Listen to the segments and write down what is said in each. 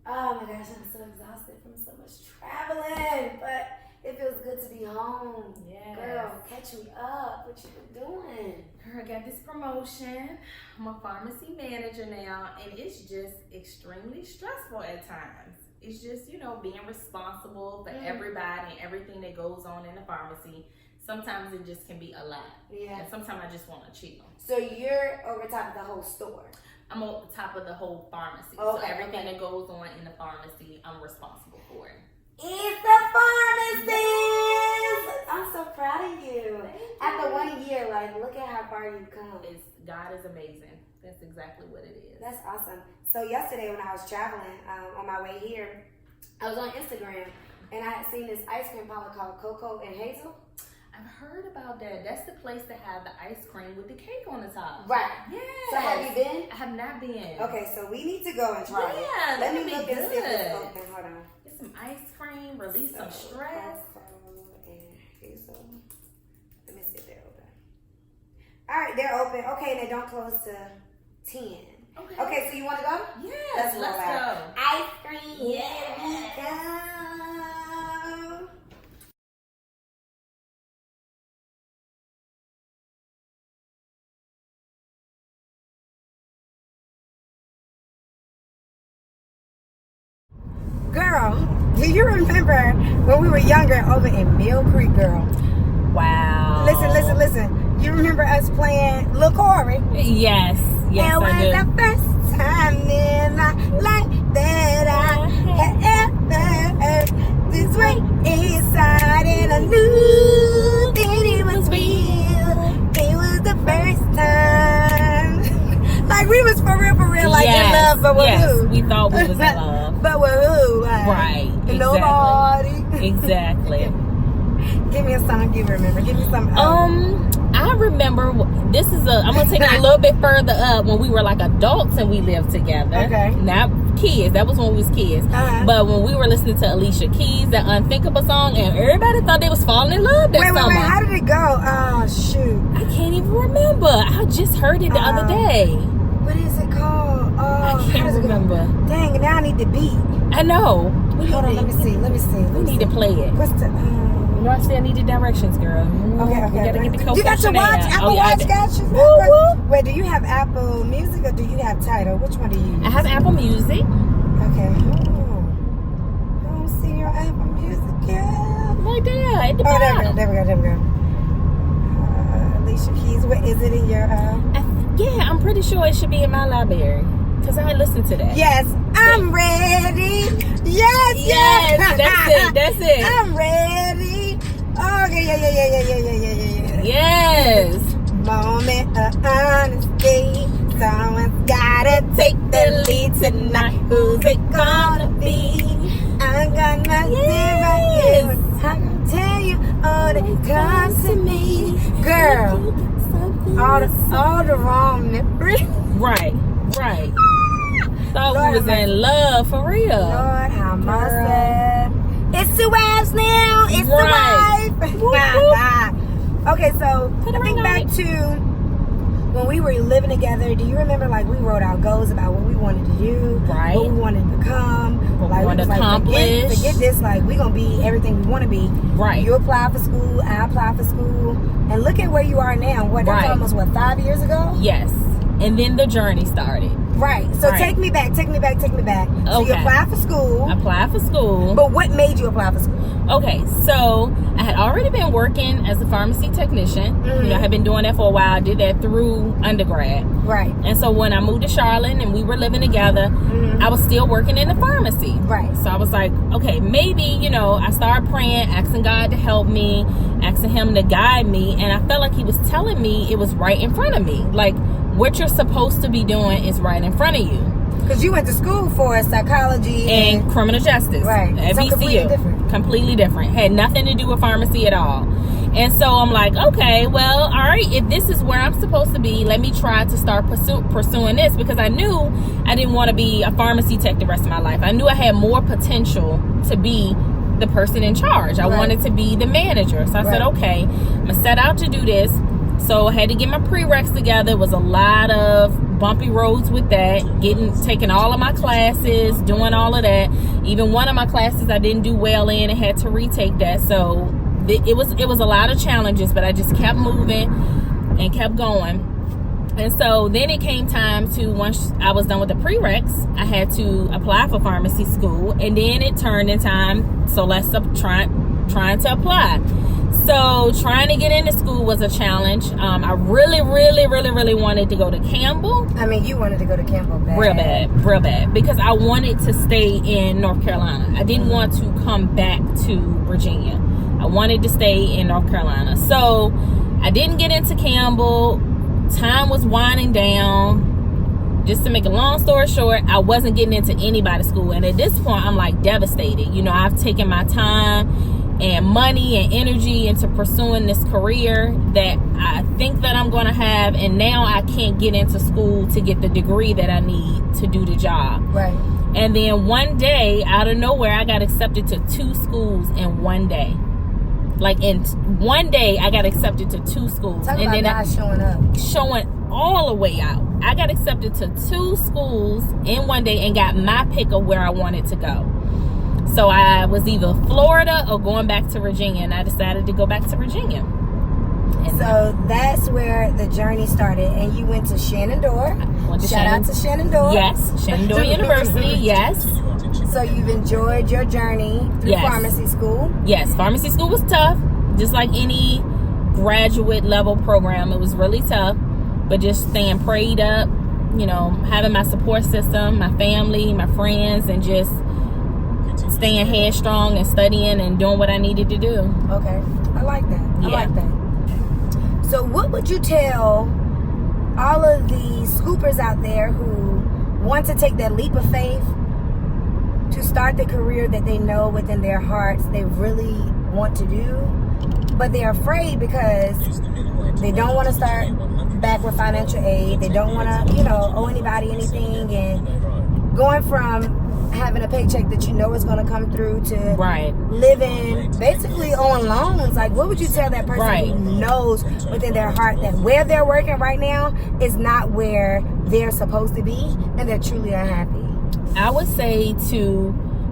Oh my gosh, I'm so exhausted from so much traveling, but it feels good to be home. Yeah. Girl, catch me up. What you been doing? I got this promotion. I'm a pharmacy manager now, and it's just extremely stressful at times. It's just, being responsible for everybody and everything that goes on in the pharmacy. Sometimes it just can be a lot. Yeah. And sometimes I just want to chill. So you're over top of the whole store? I'm on top of the whole pharmacy. Okay, so everything that goes on in the pharmacy, I'm responsible for it. It's the pharmacist! I'm so proud of you. After 1 year, look at how far you've come. God is amazing. That's exactly what it is. That's awesome. So yesterday when I was traveling on my way here, I was on Instagram and I had seen this ice cream parlor called CoCo Hazel. I've heard about that. That's the place that have the ice cream with the cake on the top. Right. Yeah. So have you been? I have not been. Okay, so we need to go and try it. Yeah, Let me be look good. and see if it's open. Hold on. Get some ice cream, release some stress. CoCo and Hazel. Let me see if they're open. All right, they're open. Okay, and they don't close to 10. Okay, so you want to go? Yes, let's go. Ice cream. Yeah. Here we go. Girl, do you remember when we were younger over in Mill Creek, girl? Wow. Listen. You remember us playing Lil Corey? Yes, I do. It was the first time in my life that I had ever this way inside, and I knew that it was real. It was the first time. We was for real, in love, but with who? We thought we was in love. But with who? Right, exactly. Nobody. Exactly. Give me a song you remember. Give me some. I remember I'm gonna take it a little bit further up when we were adults and we lived together. Okay. Not kids. That was when we was kids. Uh-huh. But when we were listening to Alicia Keys, that Unthinkable song, and everybody thought they was falling in love that summer. Wait. How did it go? Oh shoot. I can't even remember. I just heard it the other day. What is it called? Oh, I can't remember. Dang, now I need the beat. I know. Hold on, let me see. We need to play it. What's the? I still need the directions, girl. Okay. We gotta get the You got your watch? Apple Watch got you? Woo. Wait, do you have Apple Music or do you have Tidal? Which one do you use? I have Apple Music. Okay. Oh. I don't see your Apple Music, girl. Right there. At the Oh, bottom. there we go. Alicia Keys, what is it in your? Yeah, I'm pretty sure it should be in my library because I listened to that. Yes, I'm ready. Yes. That's it. I'm ready. Okay, yeah. Yes. Moment of honesty. Someone's gotta take the lead tonight. Who's it gonna be? I'm gonna sit right here and I can tell you all that comes to me. Girl, all the wrong memories. Right. Thought Lord, we was in love for real. Lord, how much sad. It's 2 hours now. It's Right. the wife. Okay, so think back to when we were living together. Do you remember we wrote our goals about what we wanted to do, Right? what we wanted to become, What we wanted to accomplish. Forget this. We gonna be everything we want to be. Right. You apply for school. I apply for school, and look at where you are now. That's Right. almost 5 years ago. Yes. And then the journey started. Right. So take me back. So you applied for school. Apply for school. But what made you apply for school? Okay, so I had already been working as a pharmacy technician. Mm-hmm. I had been doing that for a while. I did that through undergrad. Right. And so when I moved to Charlotte and we were living together, I was still working in the pharmacy. Right. So I was like, okay, maybe, I started praying, asking God to help me, asking him to guide me. And I felt like he was telling me it was right in front of me. What you're supposed to be doing is right in front of you. Because you went to school for psychology and criminal justice. Right. At So VCU. completely different. Completely different. Had nothing to do with pharmacy at all. And so I'm like, okay, well, all right, if this is where I'm supposed to be, let me try to start pursuing this, because I knew I didn't want to be a pharmacy tech the rest of my life. I knew I had more potential to be the person in charge. I wanted to be the manager. So I said, okay, I'm going to set out to do this. So I had to get my prereqs together. It was a lot of bumpy roads with that, taking all of my classes, doing all of that. Even one of my classes I didn't do well in and had to retake that. So it was a lot of challenges, but I just kept moving and kept going. And so then it came time to, once I was done with the prereqs, I had to apply for pharmacy school. And then it turned in time, so let's trying to apply. So trying to get into school was a challenge. I really wanted to go to Campbell. I mean, you wanted to go to Campbell bad. Real bad. Because I wanted to stay in North Carolina. I didn't want to come back to Virginia. I wanted to stay in North Carolina. So I didn't get into Campbell. Time was winding down. Just to make a long story short, I wasn't getting into anybody's school. And at this point, I'm like devastated. You know, I've taken my time and money and energy into pursuing this career that I think that I'm going to have, and now I can't get into school to get the degree that I need to do the job. Right. And then one day, out of nowhere, I got accepted to 2 schools in one day. Like in one day, I got accepted to 2 schools. Talk about God showing up. Showing all the way out. I got accepted to 2 schools in one day and got my pick of where I wanted to go. So I was either Florida or going back to Virginia, and I decided to go back to Virginia. And so that's where the journey started, and you went to Shenandoah. Shout out to Shenandoah. Yes, Shenandoah University, yes. So you've enjoyed your journey through pharmacy school? Yes, pharmacy school was tough, just like any graduate level program. It was really tough, but just staying prayed up, you know, having my support system, my family, my friends, and just staying headstrong and studying and doing what I needed to do. Okay. I like that. I like that. So what would you tell all of the scoopers out there who want to take that leap of faith to start the career that they know within their hearts they really want to do, but they're afraid because they don't want to start back with financial aid, they don't want to, you know, owe anybody anything, and going from having a paycheck that you know is going to come through to living basically on loans? Like, what would you tell that person who knows within their heart that where they're working right now is not where they're supposed to be and they're truly unhappy? I would say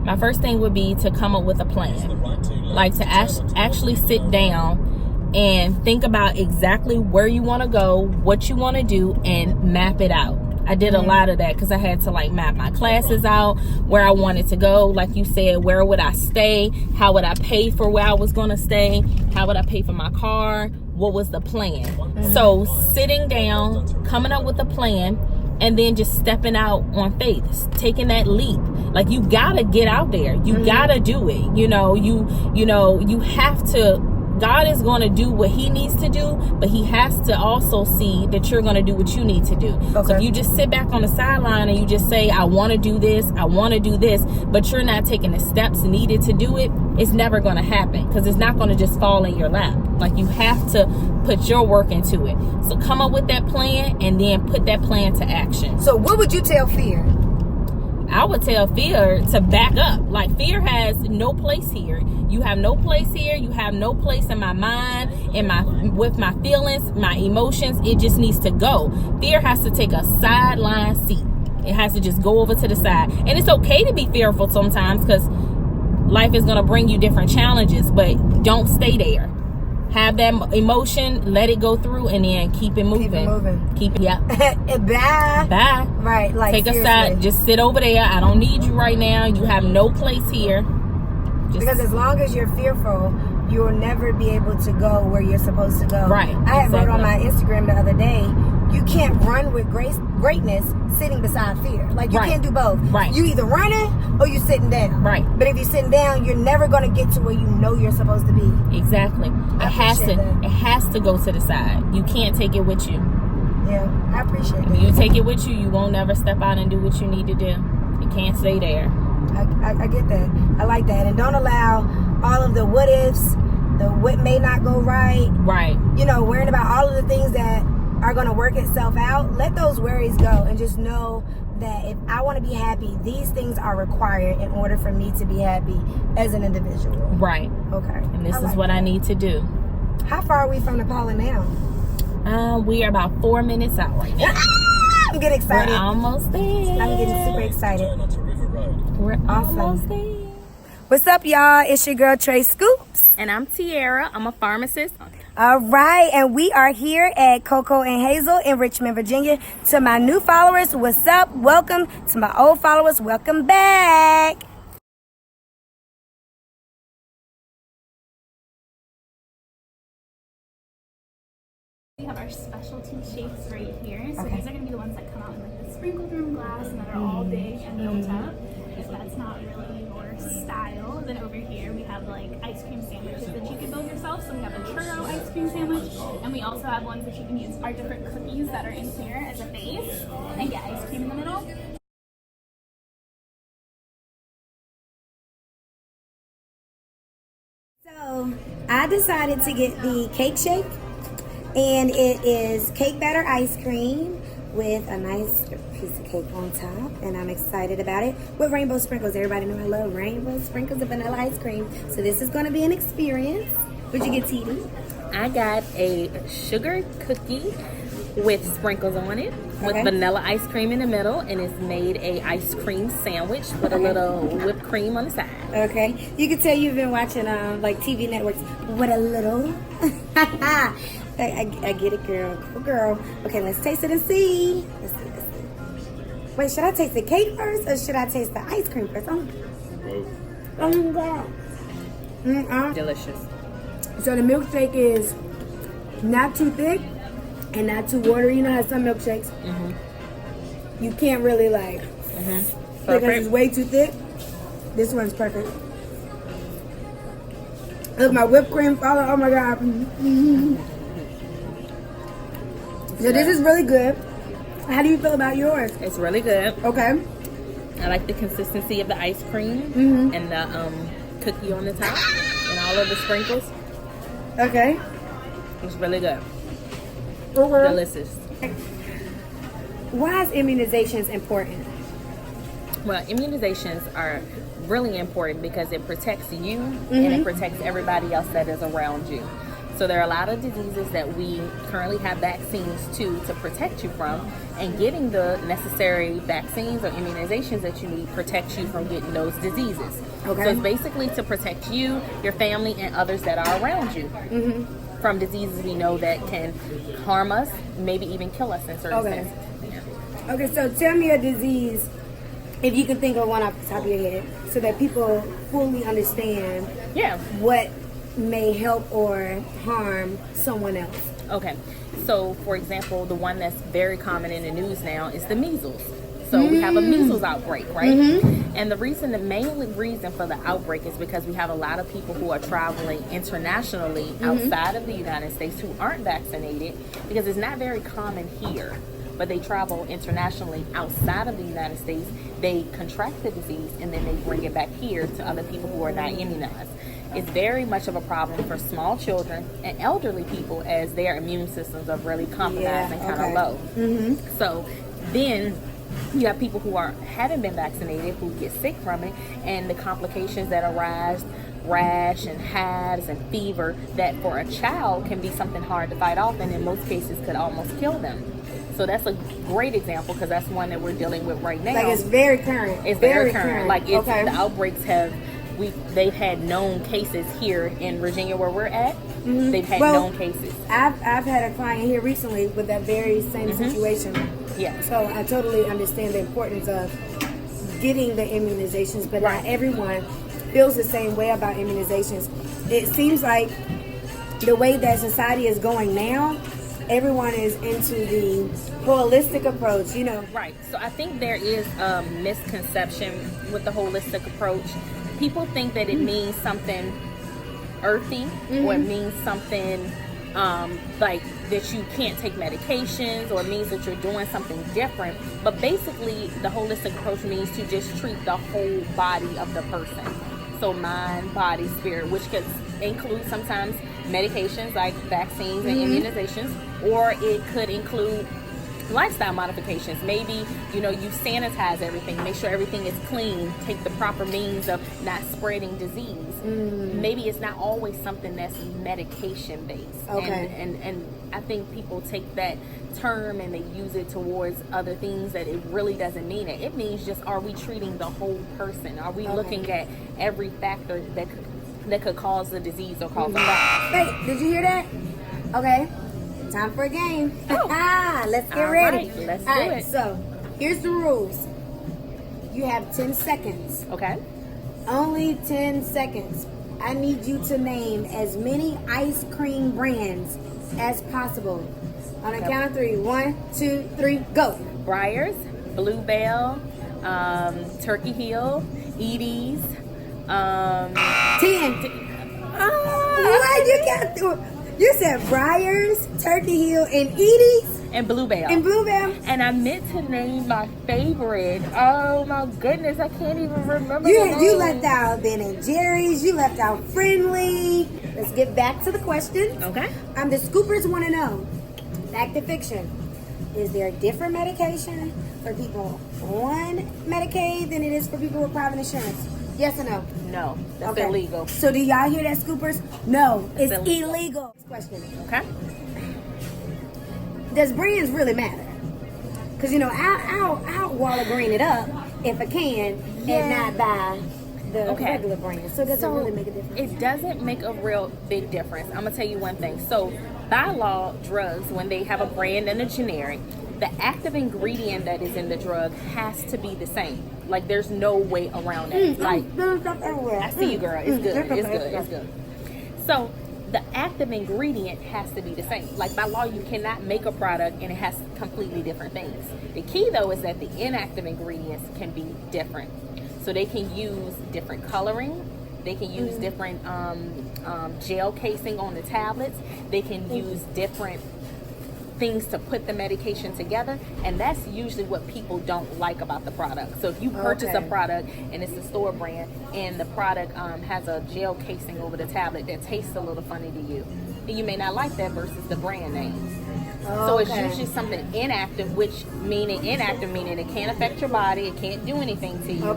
my first thing would be to come up with a plan. Like to actually sit down and think about exactly where you want to go, what you want to do, and map it out. I did a lot of that because I had to like map my classes out, where I wanted to go. Like you said, where would I stay? How would I pay for where I was going to stay? How would I pay for my car? What was the plan? So sitting down, coming up with a plan, and then just stepping out on faith, taking that leap. Like, you gotta get out there. You gotta do it. You have to. God is going to do what he needs to do, but he has to also see that you're going to do what you need to do. So if you just sit back on the sideline and you just say, I want to do this, I want to do this, but you're not taking the steps needed to do it, it's never going to happen, because it's not going to just fall in your lap. Like, you have to put your work into it. So come up with that plan and then put that plan to action. So what would you tell fear? I would tell fear to back up. Like, fear has no place here. You have no place here. You have no place in my mind, with my feelings, my emotions. It just needs to go. Fear has to take a sideline seat. It has to just go over to the side. And it's okay to be fearful sometimes, because life is going to bring you different challenges, but don't stay there. Have that emotion, let it go through, and then keep it moving. Bye. Right. Like, take a side. Just sit over there. I don't need you right now. You have no place here. Because as long as you're fearful, you will never be able to go where you're supposed to go. Right. I had wrote on my Instagram the other day, you can't run with greatness sitting beside fear. Like, you can't do both. Right. You either running or you sitting down. Right. But if you're sitting down, you're never going to get to where you know you're supposed to be. Exactly. It has to go to the side. You can't take it with you. Yeah, I appreciate it. If you take it with you, you won't never step out and do what you need to do. You can't stay there. I get that. I like that. And don't allow all of the what ifs, the what may not go right. Right. You know, worrying about all of the things that are going to work itself out. Let those worries go and just know that if I want to be happy, these things are required in order for me to be happy as an individual. Right. Okay. And this is what I need to do. How far are we from the pollen now? We are about 4 minutes out right now. I'm getting excited. We're almost there. I'm getting super excited. We're Awesome. almost there. What's up, y'all? It's your girl, Trae Scoops. And I'm Terria. I'm a pharmacist. All right, and we are here at CoCo and Hazel in Richmond, Virginia. To my new followers, what's up? Welcome. To my old followers, welcome back. We have our specialty shakes right here. So these are going to be the ones that come out in like the sprinkled room glass and that are all big and built up. If that's not really your style, then over here we have like ice cream sandwiches that you can build yourself. So we have a churro ice cream sandwich, and we also have ones that you can use our different cookies that are in here as a base and get ice cream in the middle. So I decided to get the cake shake, and it is cake batter ice cream with a nice piece of cake on top, and I'm excited about it with rainbow sprinkles. Everybody know I love rainbow sprinkles of vanilla ice cream, so this is going to be an experience. What'd you get, TD? I got a sugar cookie with sprinkles on it, with vanilla ice cream in the middle, and it's made a ice cream sandwich with a little whipped cream on the side. Okay, you can tell you've been watching like TV networks with a little. I get it, girl. Cool girl. Okay, let's taste it and see. Let's see. Wait, should I taste the cake first or should I taste the ice cream first? Oh my God. Delicious. So the milkshake is not too thick and not too watery. You know how some milkshakes, you can't really like, because it's way too thick. This one's perfect. Look, my whipped cream follow. Oh my God. So this is really good. How do you feel about yours? It's really good. Okay. I like the consistency of the ice cream and the cookie on the top and all of the sprinkles. Okay. It's really good. Delicious. Why is immunizations important? Well, immunizations are really important because it protects you and it protects everybody else that is around you. So there are a lot of diseases that we currently have vaccines to protect you from, and getting the necessary vaccines or immunizations that you need protects you from getting those diseases. Okay. So it's basically to protect you, your family, and others that are around you from diseases we know that can harm us, maybe even kill us in certain senses. Yeah. Okay, so tell me a disease, if you can think of one off the top of your head, so that people fully understand what may help or harm someone else. Okay, so for example, the one that's very common in the news now is the measles. So we have a measles outbreak, right? And the main reason for the outbreak is because we have a lot of people who are traveling internationally outside of the United States who aren't vaccinated, because it's not very common here, but they travel internationally outside of the United States. They contract the disease and then they bring it back here to other people who are not immunized. It's very much of a problem for small children and elderly people, as their immune systems are really compromised and kind of low. So then you have people who haven't been vaccinated who get sick from it, and the complications that arise, rash and hives and fever, that for a child can be something hard to fight off, and in most cases could almost kill them. So that's a great example, because that's one that we're dealing with right now. Like, it's very current. It's very current. Like, it's, the outbreaks they've had known cases here in Virginia where we're at. They've had known cases. I've had a client here recently with that very same situation. Yeah. So I totally understand the importance of getting the immunizations, but not everyone feels the same way about immunizations. It seems like the way that society is going now, everyone is into the holistic approach, you know. Right. So I think there is a misconception with the holistic approach. People think that it means something earthy, or it means something like that you can't take medications, or it means that you're doing something different. But basically, the holistic approach means to just treat the whole body of the person. So mind, body, spirit, which could include sometimes medications like vaccines and immunizations, or it could include lifestyle modifications. Maybe, you sanitize everything, make sure everything is clean, take the proper means of not spreading disease. Maybe it's not always something that's medication based. Okay. And I think people take that term and they use it towards other things that it really doesn't mean it. It means just, are we treating the whole person? Are we looking at every factor that could cause the disease or cause a problem? Wait, did you hear that? Okay. Time for a game. Let's get ready. Right, let's do it. So, here's the rules. You have 10 seconds. Okay. Only 10 seconds. I need you to name as many ice cream brands as possible. On a count of 3. 1, 2, 3, go. Breyers, Bluebell, Turkey Hill, Edie's. 10. What you got through? You said Breyers, Turkey Hill, and Edie's? And Bluebell. And I meant to name my favorite. Oh my goodness, I can't even remember the name. You left out Ben and Jerry's. You left out Friendly. Let's get back to the question. Okay. The scoopers want to know, fact or fiction, is there a different medication for people on Medicaid than it is for people with private insurance? Yes or no? No, that's illegal. So do y'all hear that, scoopers? No, it's illegal. Next question. Okay. Does brands really matter? Because, I'll Walgreens it up if I can and not buy the regular brand. So does it really make a difference? It doesn't make a real big difference. I'm going to tell you one thing. So by law, drugs, when they have a brand and a generic, the active ingredient that is in the drug has to be the same. Like, there's no way around it. I see you, girl. It's good. It's good. So the active ingredient has to be the same. Like, by law, you cannot make a product and it has completely different things. The key, though, is that the inactive ingredients can be different. So they can use different coloring. They can use different gel casing on the tablets. They can use different things to put the medication together, and that's usually what people don't like about the product. So if you purchase a product and it's a store brand and the product has a gel casing over the tablet that tastes a little funny to you, then you may not like that versus the brand name. So it's usually something inactive, meaning it can't affect your body, it can't do anything to you.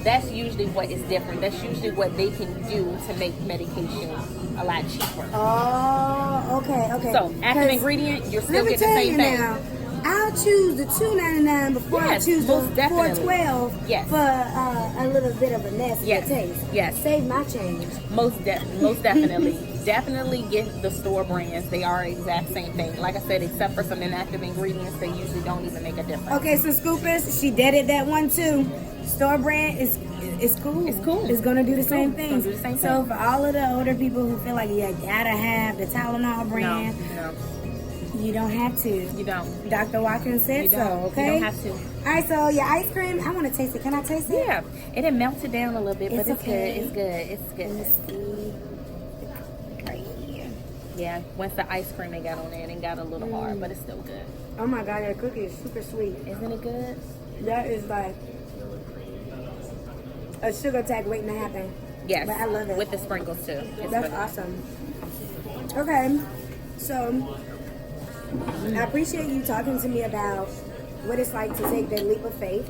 That's usually what is different. That's usually what they can do to make medication a lot cheaper. Okay. So active ingredient, you're still getting the same thing. Now, I'll choose the $2.99 before I choose the $4.12 for a little bit of a nasty taste. Yes. Save my change. Most definitely. Definitely get the store brands. They are the exact same thing. Like I said, except for some inactive ingredients, they usually don't even make a difference. Okay, so scoopers, she deaded that one too. Store brand is cool. It's cool. It's gonna do the same thing. So for all of the older people who feel like you gotta have the Tylenol brand, no. You don't have to. You don't. Dr. Watkins said so, okay? You don't have to. All right, so your ice cream, I want to taste it. Can I taste it? Yeah. It had melted down a little bit, but it's good. It's good. It's good. Let me see. Yeah, once the ice cream they got on there, it got a little hard, but it's still good. Oh my God, that cookie is super sweet. Isn't it good? That is like a sugar attack waiting to happen. Yes. But I love it. With the sprinkles too. That's awesome. Okay, so I appreciate you talking to me about what it's like to take that leap of faith.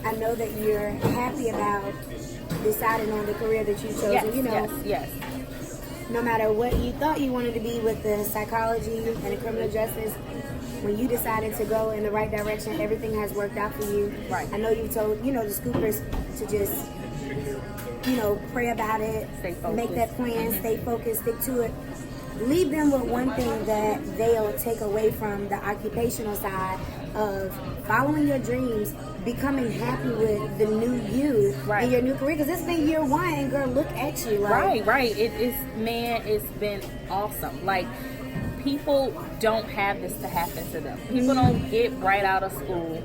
I know that you're happy about deciding on the career that you chose. Yes, yes. No matter what you thought you wanted to be with the psychology and the criminal justice, when you decided to go in the right direction, everything has worked out for you. Right. I know you told, the scoopers to just, pray about it, stay focused, make that plan, stay focused, stick to it. Leave them with one thing that they'll take away from the occupational side of following your dreams, becoming happy with the new you in your new career. Because it's been year one, and girl, look at you. Like, right. It's been awesome. Like, people don't have this to happen to them. People don't get right out of school,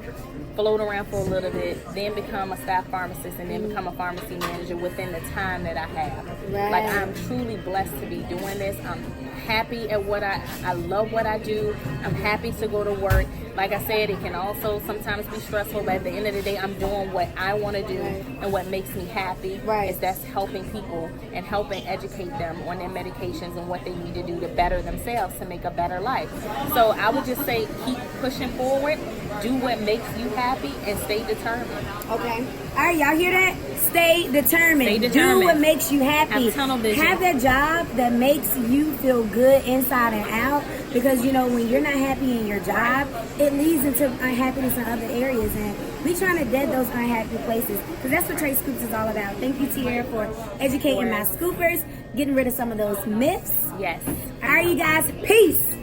float around for a little bit, then become a staff pharmacist, and then become a pharmacy manager within the time that I have. Like, I'm truly blessed to be doing this. I'm happy at what I love what I do. I'm happy to go to work. Like I said, it can also sometimes be stressful, but at the end of the day, I'm doing what I want to do and what makes me happy. Is that's helping people and helping educate them on their medications and what they need to do to better themselves to make a better life. So I would just say keep pushing forward, do what makes you happy, and stay determined. Okay. All right, y'all hear that? Stay determined. Stay determined. Do what makes you happy. Have tunnel vision. Have that job that makes you feel good inside and out. Because, you know, when you're not happy in your job, it leads into unhappiness in other areas. And we trying to dead those unhappy places. Because that's what Trae Scoops is all about. Thank you, Terria, for educating my scoopers, getting rid of some of those myths. Yes. All right, you guys. Peace.